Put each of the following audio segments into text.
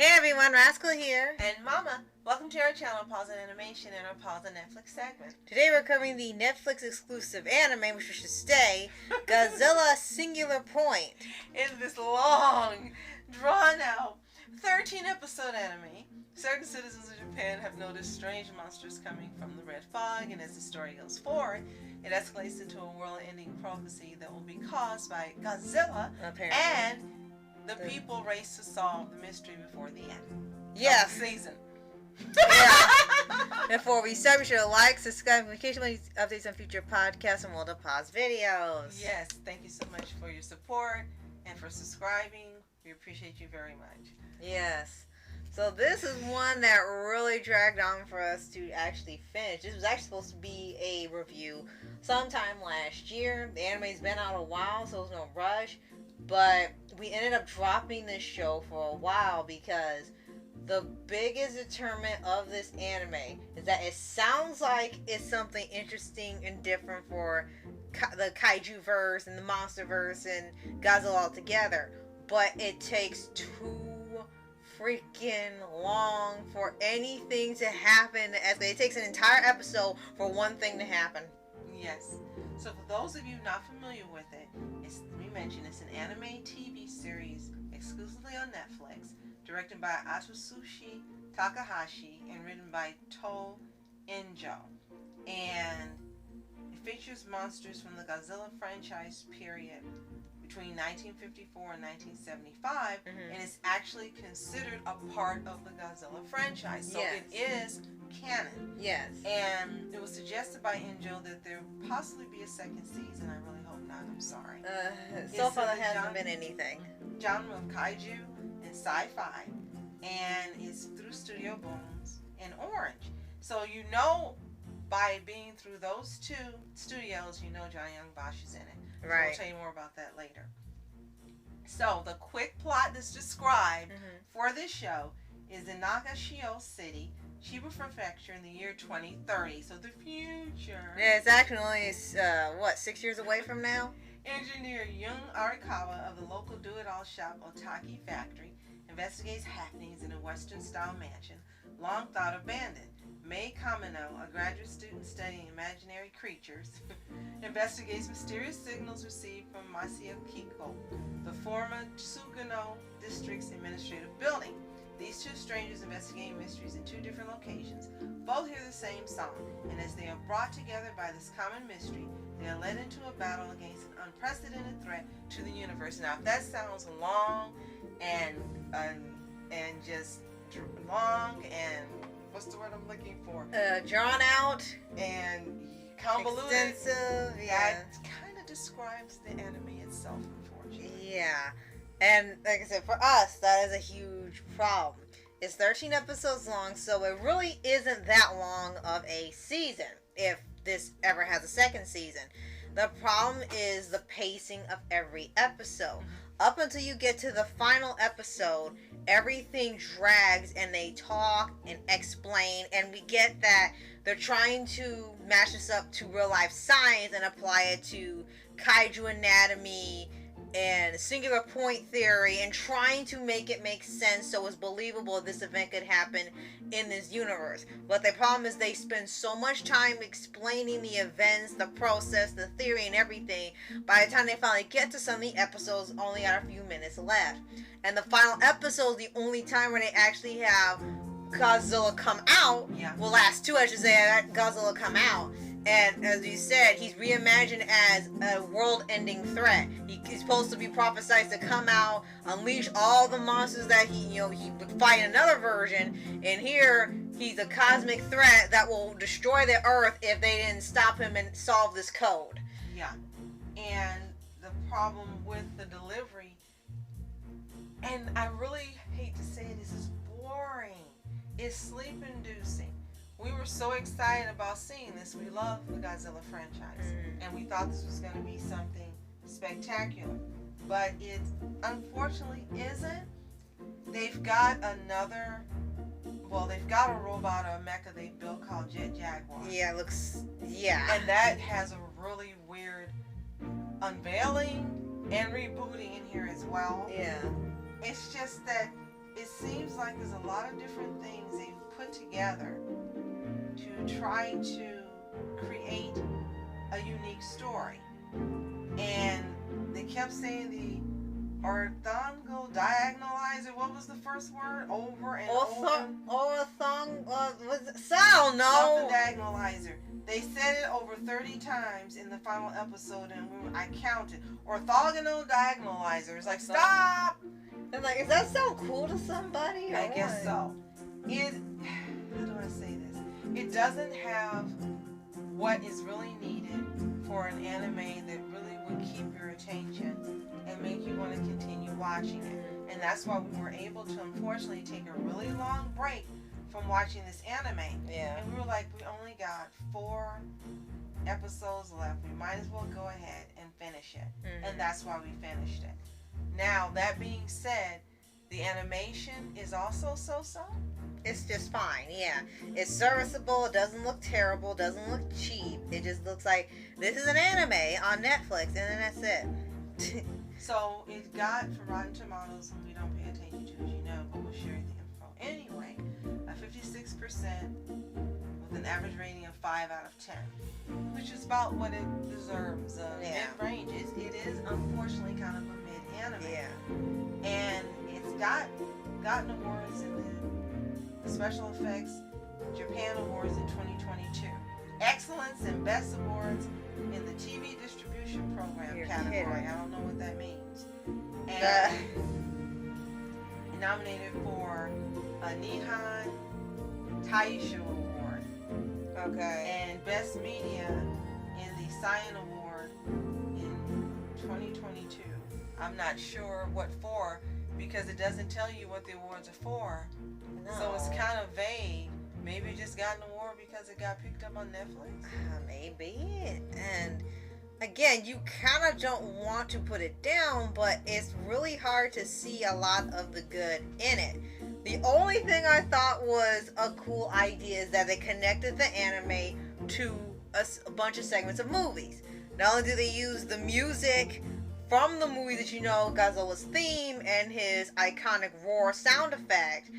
Hey everyone, Rascal here. And Mama, welcome to our channel, Paws On Animation, and our Paws On Netflix segment. Today we're covering the Netflix exclusive anime, which should stay, Godzilla Singular Point. In this long, drawn-out, 13-episode anime, certain citizens of Japan have noticed strange monsters coming from the red fog, and as the story goes forward, it escalates into a world-ending prophecy that will be caused by Godzilla and the people race to solve the mystery before the end of the season. Before we start, be sure to like, subscribe, notification updates on future podcasts and World of Pause videos. Yes, thank you so much for your support and for subscribing. We appreciate you very much. Yes. So this is one that really dragged on for us to actually finish. This was actually supposed to be a review sometime last year. The anime's been out a while, so there's no rush. But we ended up dropping this show for a while because the biggest determinant of this anime is that it sounds like it's something interesting and different for the Kaiju verse and the monster verse and Godzilla all together. But it takes too freaking long for anything to happen. It takes an entire episode for one thing to happen. Yes. So for those of you not familiar with it, it's an anime TV series exclusively on Netflix, directed by Atsushi Takahashi and written by To Injo. And it features monsters from the Godzilla franchise period between 1954 and 1975, and it's actually considered a part of the Godzilla franchise. So it is canon. Yes. And it was suggested by Injo that there possibly be a second season. I really hope not. I'm sorry. So far there hasn't been anything. Genre of kaiju and sci-fi, and it's through Studio Bones and Orange. So you know, by being through those two studios, you know John Young Bosch is in it. So Right. I'll tell you more about that later. So the quick plot that's described for this show is in Nagashio City, Chiba Prefecture, in the year 2030. So the future. Yeah, it's actually 6 years away from now? Engineer Jun Arikawa of the local do-it-all shop Otaki Factory investigates happenings in a Western-style mansion long thought abandoned. Mei Kamino, a graduate student studying imaginary creatures, investigates mysterious signals received from Masaya Kiko, the former Tsukuno district's administrative building. These two strangers investigating mysteries in two different locations both hear the same song, and as they are brought together by this common mystery, they are led into a battle against an unprecedented threat to the universe. Now, if that sounds long and just long and what's the word I'm looking for? Drawn out and convoluted. Extensive, That kind of describes the anime itself, unfortunately. Yeah. And like I said, for us, that is a huge problem. It's 13 episodes long, so it really isn't that long of a season, if this ever has a second season. The problem is the pacing of every episode. Up until you get to the final episode, everything drags and they talk and explain, and we get that they're trying to match this up to real life science and apply it to kaiju anatomy and singular point theory and trying to make it make sense so it's believable this event could happen in this universe. But the problem is they spend so much time explaining the events, the process, the theory, and everything. By the time they finally get to some of the episodes, only got a few minutes left. And the final episode is the only time where they actually have Godzilla come out. Well, last two, I should say, Godzilla come out. And as you said, he's reimagined as a world-ending threat. He's supposed to be prophesied to come out, unleash all the monsters that he would fight in another version. And here, he's a cosmic threat that will destroy the Earth if they didn't stop him and solve this code. Yeah. And the problem with the delivery, and I really hate to say it, this is boring. It's sleep-inducing. We were so excited about seeing this. We love the Godzilla franchise. And we thought this was going to be something spectacular. But it unfortunately isn't. They've got a robot or a mecha they built called Jet Jaguar. Yeah, it looks, And that has a really weird unveiling and rebooting in here as well. Yeah. It's just that it seems seems like there's a lot of different things they've put together to try to create a unique story. And they kept saying the orthogonal diagonalizer. What was the first word? Over and over. Sound, no. Something diagonalizer. They said it over 30 times in the final episode, and I counted. Orthogonal diagonalizer. It's like, stop! And like, does that sound cool to somebody? I guess so. It, how do I say this? It doesn't have what is really needed for an anime that really would keep your attention and make you want to continue watching it. And that's why we were able to, unfortunately, take a really long break from watching this anime. Yeah. And we were like, we only got 4 episodes left. We might as well go ahead and finish it. Mm-hmm. And that's why we finished it. Now, that being said, the animation is also so-so. It's just fine, yeah. It's serviceable, it doesn't look terrible, doesn't look cheap. It just looks like this is an anime on Netflix, and then that's it. So it got, for Rotten Tomatoes, and we don't pay attention to, as you know, but we'll share the info. Anyway, a 56% with an average rating of 5 out of 10, which is about what it deserves. Mid-range. It is unfortunately kind of a mid-anime. Yeah. And it's gotten awards in the Special Effects Japan Awards in 2022. Excellence and Best Awards in the TV Distribution Program category. Kidding. I don't know what that means. And nominated for a Nihon Taisho Award. Okay. And Best Media in the Cyan Award in 2022. I'm not sure what for, because it doesn't tell you what the awards are for. No. So it's kind of vague. Maybe it just got an award because it got picked up on Netflix. Maybe. And again, you kind of don't want to put it down, but it's really hard to see a lot of the good in it. The only thing I thought was a cool idea is that they connected the anime to a bunch of segments of movies. Not only do they use the music from the movie that you know, Godzilla's theme and his iconic roar sound effect,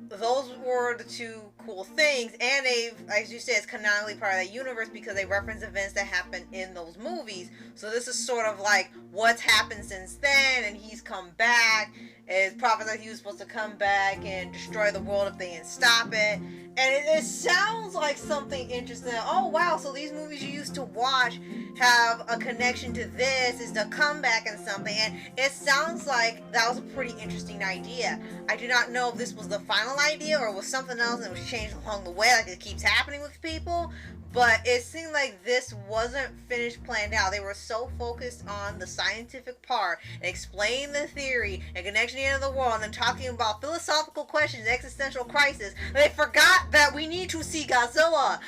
those were the 2 cool things, and they've, as you said, it's canonically part of that universe because they reference events that happened in those movies. So this is sort of like what's happened since then, and he's come back. It's prophesied like he was supposed to come back and destroy the world if they didn't stop it. And it sounds like something interesting. Oh wow, so these movies you used to watch have a connection to this, is the comeback and something, and it sounds like that was a pretty interesting idea. I do not know if this was the final idea or was something else and it was changed along the way like it keeps happening with people, but it seemed like this wasn't finished planned out. They were so focused on the scientific part and explaining the theory and connection to the end of the world and then talking about philosophical questions, existential crisis, and they forgot that we need to see Godzilla.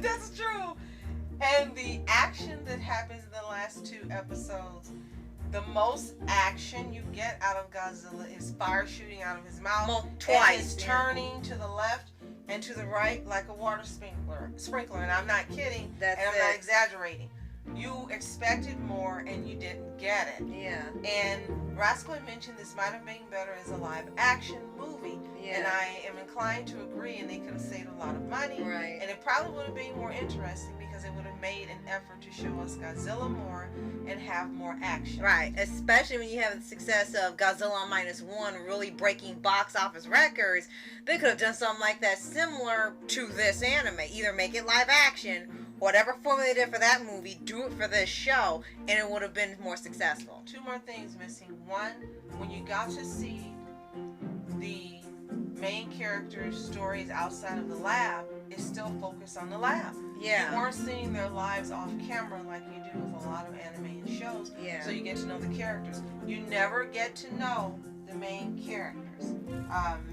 That's true. And the action that happens in the last 2 episodes, the most action you get out of Godzilla is fire shooting out of his mouth. Twice. And he's turning to the left and to the right like a water sprinkler. And I'm not kidding. That's and I'm it. not exaggerating. You expected more and you didn't get it. Yeah. And Rascal mentioned this might have been better as a live action movie. Yeah. And I am inclined to agree, and they could have saved a lot of money. Right. And it probably would have been more interesting because it would have made an effort to show us Godzilla more and have more action. Right, especially when you have the success of Godzilla -1 really breaking box office records. They could have done something like that similar to this anime. Either make it live action, whatever formula they did for that movie, do it for this show, and it would have been more successful. 2 more things missing. One, when you got to see the main characters' stories outside of the lab, it's still focused on the lab. Yeah. You weren't seeing their lives off camera like you do with a lot of anime and shows. Yeah. So you get to know the characters. You never get to know the main characters.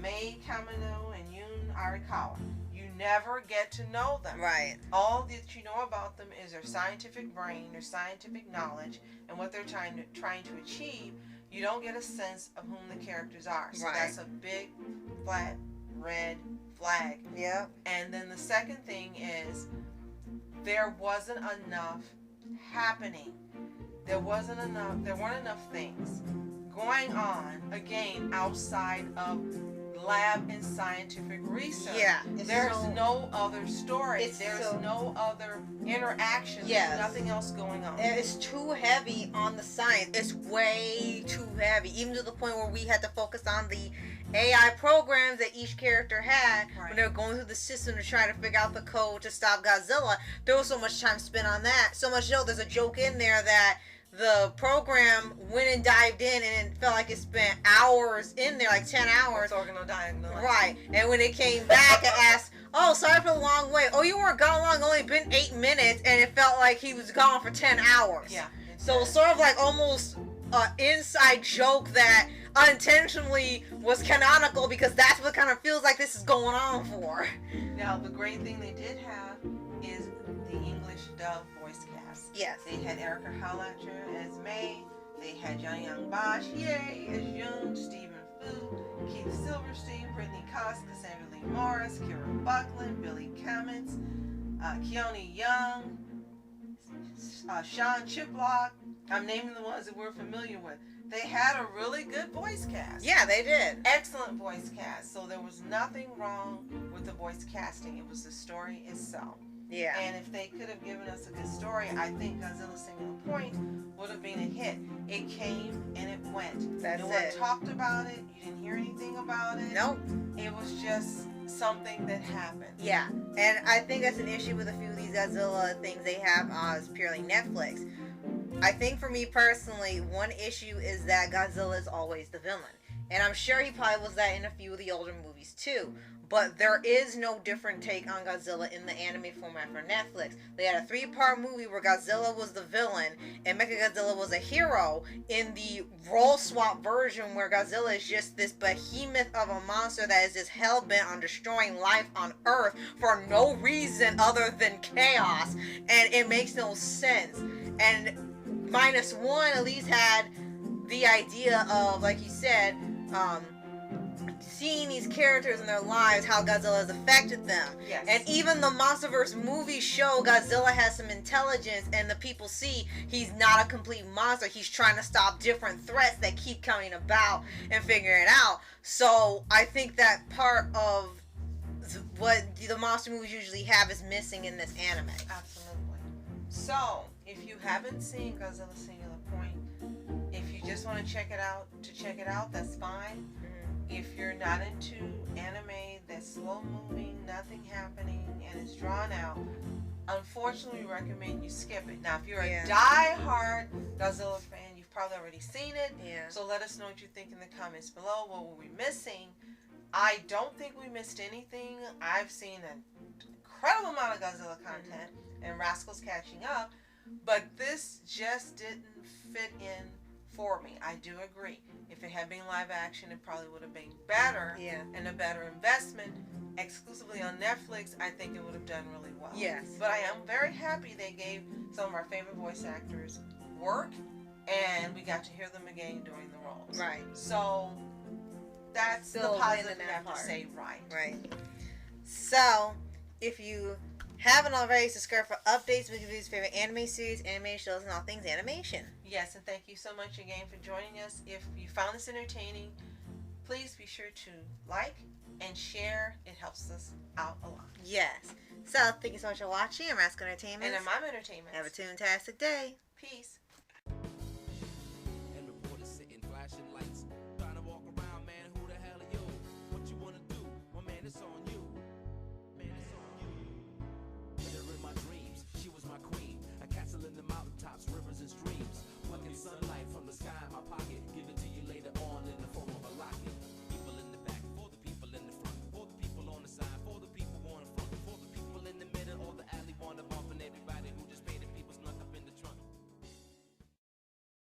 Mei Kamino and Yun Arikawa. You never get to know them. Right. All that you know about them is their scientific brain, their scientific knowledge, and what they're trying to achieve. You don't get a sense of whom the characters are. So Right. that's a big, flat, red flag. Yep. And then the second thing is there wasn't enough happening. There weren't enough things going on, again, outside of lab and scientific research. Yeah. There's no other story. It's There's so- no other interaction. Yes. There's nothing else going on. It's too heavy on the science. It's way too heavy, even to the point where we had to focus on the AI programs that each character had Right. when they were going through the system to try to figure out the code to stop Godzilla. There was so much time spent on that. So much so, there's a joke in there that the program went and dived in and it felt like it spent hours in there, like 10 hours. Organodiagonal. Right. And when it came back, it asked, "Oh, sorry for the long wait. Oh, you weren't gone long, only been 8 minutes," and it felt like he was gone for 10 hours. Yeah. So it's sort of like almost an inside joke that unintentionally was canonical, because that's what kind of feels like this is going on for. Now, the great thing they did have is the English dub voice cast. Yes. They had Erica Howlatcher as May. They had Johnny Young Bosch, yay, as Yoon, Stephen Fu, Keith Silverstein, Brittany Cox, Cassandra Lee Morris, Kira Buckland, Billy Cummins, Keone Young, Sean Chiplock. I'm naming the ones that we're familiar with. They had a really good voice cast. Yeah, they did. Excellent voice cast. So there was nothing wrong with the voice casting. It was the story itself. Yeah. And if they could have given us a good story, I think Godzilla Singular Point would have been a hit. It came and it went. That's no one it. talked about it. You didn't hear anything about it. Nope. It was just something that happened. Yeah. And I think that's an issue with a few of these Godzilla things they have is purely Netflix. I think for me personally, one issue is that Godzilla is always the villain. And I'm sure he probably was that in a few of the older movies too. But there is no different take on Godzilla in the anime format for Netflix. They had a 3-part movie where Godzilla was the villain and Mechagodzilla was a hero, in the role swap version where Godzilla is just this behemoth of a monster that is just hell-bent on destroying life on Earth for no reason other than chaos. And it makes no sense. And Minus One at least had the idea of, like you said, seeing these characters in their lives, how Godzilla has affected them. Yes. And even the MonsterVerse movies show Godzilla has some intelligence, and the people see he's not a complete monster. He's trying to stop different threats that keep coming about and figuring it out. So I think that part of what the monster movies usually have is missing in this anime. Absolutely. So, if you haven't seen Godzilla Singular Point, if you just want to check it out, that's fine. If you're not into anime that's slow moving, nothing happening, and it's drawn out, unfortunately we recommend you skip it. Now, if you're a die-hard Godzilla fan, you've probably already seen it. Yeah. So let us know what you think in the comments below. What were we missing? I don't think we missed anything. I've seen an incredible amount of Godzilla content, and Rascal's catching up, but this just didn't fit in for me. I do agree. If it had been live action, it probably would have been better and a better investment. Exclusively on Netflix, I think it would have done really well. Yes. But I am very happy they gave some of our favorite voice actors work, and we got to hear them again doing the roles. Right. So that's Still the positive winning we that have part. to say, right. Right. So, if you haven't already, subscribe for updates with your favorite anime series, anime shows, and all things animation. Yes, and thank you so much again for joining us. If you found this entertaining, please be sure to like and share. It helps us out a lot. Yes. So, thank you so much for watching. I'm Rascal Entertainment. And I'm Entertainment. Have a toontastic day. Peace.